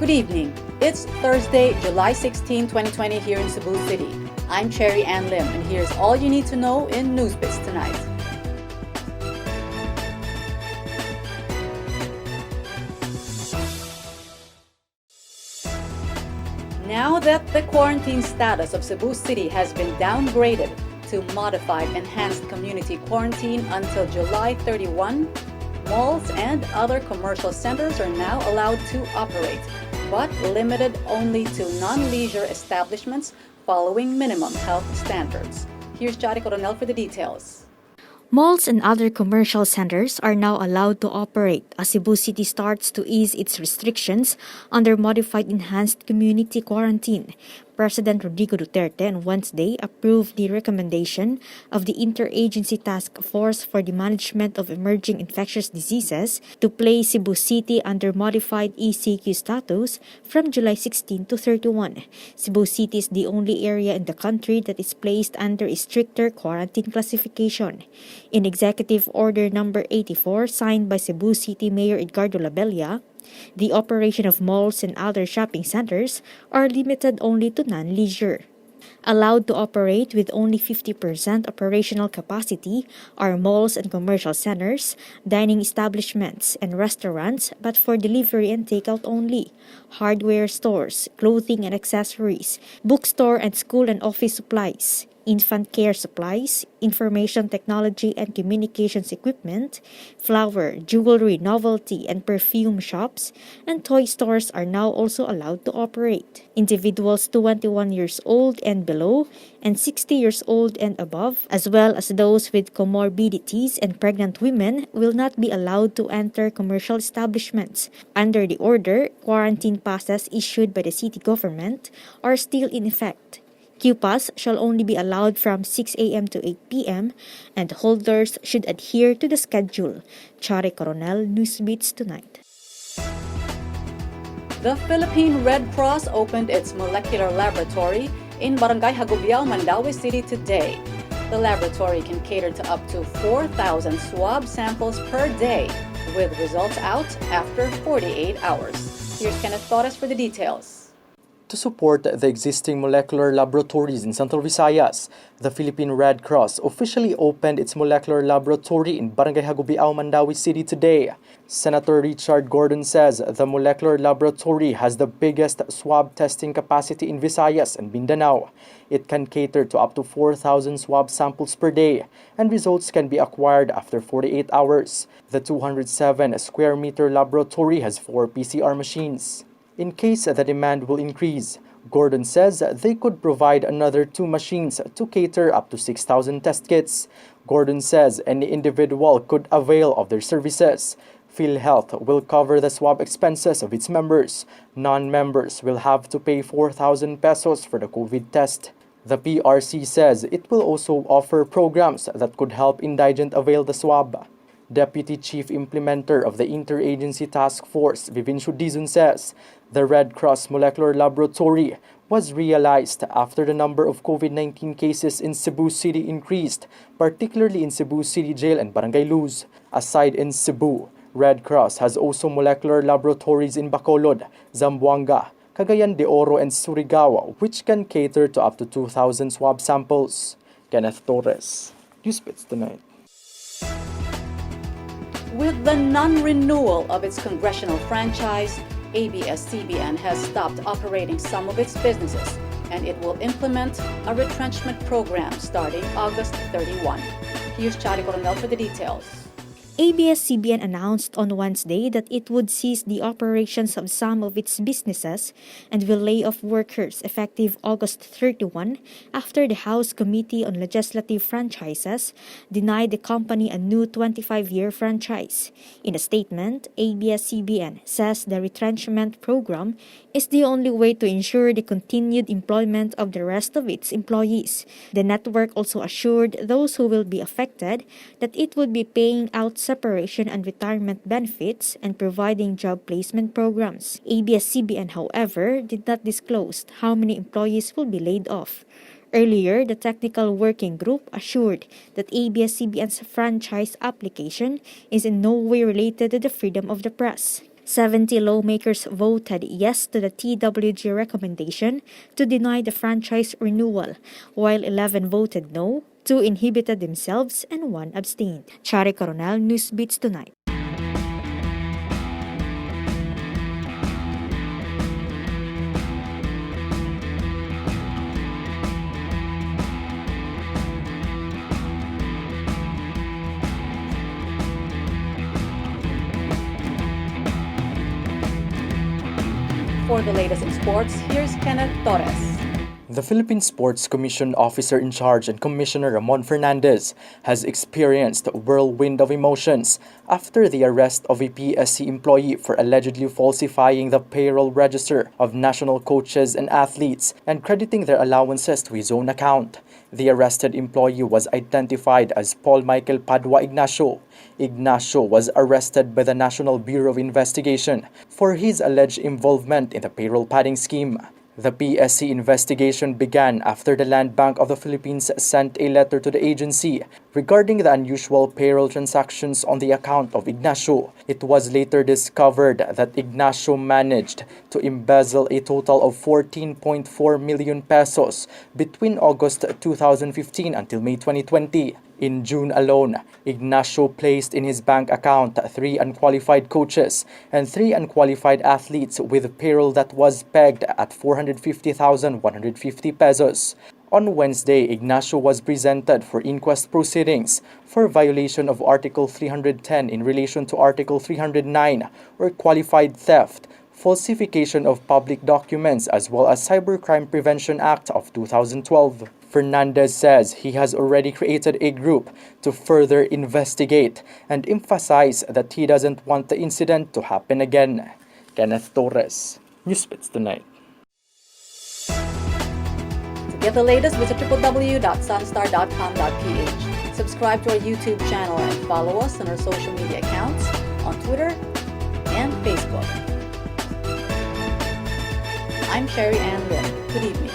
Good evening. It's Thursday, July 16, 2020 here in Cebu City. I'm Cherry Ann Lim, and here's all you need to know in Newsbits tonight. Now that the quarantine status of Cebu City has been downgraded to modified enhanced community quarantine until July 31, malls and other commercial centers are now allowed to operate, but limited only to non-leisure establishments following minimum health standards. Here's Jari Coronel for the details. Malls and other commercial centers are now allowed to operate as Cebu City starts to ease its restrictions under modified enhanced community quarantine. President Rodrigo Duterte on Wednesday approved the recommendation of the Interagency Task Force for the Management of Emerging Infectious Diseases to place Cebu City under modified MECQ status from July 16 to 31. Cebu City is the only area in the country that is placed under a stricter quarantine classification. In Executive Order No. 84 signed by Cebu City Mayor Edgardo Labella, the operation of malls and other shopping centers are limited only to non-leisure. Allowed to operate with only 50% operational capacity are malls and commercial centers, dining establishments, and restaurants, but for delivery and takeout only. Hardware stores, clothing and accessories, bookstore and school and office supplies, infant care supplies, information technology and communications equipment, flower, jewelry, novelty, and perfume shops, and toy stores are now also allowed to operate. Individuals 21 years old and below and 60 years old and above, as well as those with comorbidities and pregnant women, will not be allowed to enter commercial establishments. Under the order, quarantine passes issued by the city government are still in effect. Q-Pass shall only be allowed from 6 a.m. to 8 p.m. and holders should adhere to the schedule. Chare Coronel, Newsbits Tonight. The Philippine Red Cross opened its molecular laboratory in Barangay Hagubiao, Mandaue City today. The laboratory can cater to up to 4,000 swab samples per day, with results out after 48 hours. Here's Kenneth Torres for the details. To support the existing molecular laboratories in Central Visayas, the Philippine Red Cross officially opened its molecular laboratory in Barangay Hagubiao, Mandaue City today. Senator Richard Gordon says the molecular laboratory has the biggest swab testing capacity in Visayas and Mindanao. It can cater to up to 4,000 swab samples per day, and results can be acquired after 48 hours. The 207 square meter laboratory has 4 PCR machines. In case the demand will increase, Gordon says they could provide another 2 machines to cater up to 6,000 test kits. Gordon says any individual could avail of their services. PhilHealth will cover the swab expenses of its members. Non-members will have to pay 4,000 pesos for the COVID test. The PRC says it will also offer programs that could help indigent avail the swab. Deputy Chief Implementer of the Interagency Task Force, Vivincio Dizon, says the Red Cross Molecular Laboratory was realized after the number of COVID-19 cases in Cebu City increased, particularly in Cebu City Jail and Barangay Luz. Aside in Cebu, Red Cross has also molecular laboratories in Bacolod, Zamboanga, Cagayan de Oro, and Surigao, which can cater to up to 2,000 swab samples. Kenneth Torres, Newsbits Tonight. With the non-renewal of its congressional franchise, ABSCBN has stopped operating some of its businesses, and it will implement a retrenchment program starting August 31. Here's Chari Coronel for the details. ABSCBN announced on Wednesday that it would cease the operations of some of its businesses and will lay off workers effective August 31 after the House Committee on Legislative Franchises denied the company a new 25-year franchise. In a statement, ABSCBN says the retrenchment program is the only way to ensure the continued employment of the rest of its employees. The network also assured those who will be affected that it would be paying out separation and retirement benefits and providing job placement programs. ABS-CBN, however, did not disclose how many employees will be laid off. Earlier, the Technical Working Group assured that ABS-CBN's franchise application is in no way related to the freedom of the press. 70 lawmakers voted yes to the TWG recommendation to deny the franchise renewal, while 11 voted no, 2 inhibited themselves, and 1 abstained. Chari Coronel, Newsbits Tonight. For the latest in sports, here's Kenneth Torres. The Philippine Sports Commission Officer in Charge and Commissioner Ramon Fernandez has experienced a whirlwind of emotions after the arrest of a PSC employee for allegedly falsifying the payroll register of national coaches and athletes and crediting their allowances to his own account. The arrested employee was identified as Paul Michael Padua Ignacio. Ignacio was arrested by the National Bureau of Investigation for his alleged involvement in the payroll padding scheme. The PSC investigation began after the Land Bank of the Philippines sent a letter to the agency regarding the unusual payroll transactions on the account of Ignacio. It was later discovered that Ignacio managed to embezzle a total of 14.4 million pesos between August 2015 until May 2020. In June alone, Ignacio placed in his bank account 3 unqualified coaches and 3 unqualified athletes with payroll that was pegged at 450,150 pesos. On Wednesday, Ignacio was presented for inquest proceedings for violation of Article 310 in relation to Article 309 or qualified theft, falsification of public documents, as well as Cybercrime Prevention Act of 2012. Fernandez says he has already created a group to further investigate and emphasize that he doesn't want the incident to happen again. Kenneth Torres, Newsbits Tonight. To get the latest, visit www.sunstar.com.ph. Subscribe to our YouTube channel and follow us on our social media accounts on Twitter and Facebook. I'm Sherry Ann Lynn. Good evening.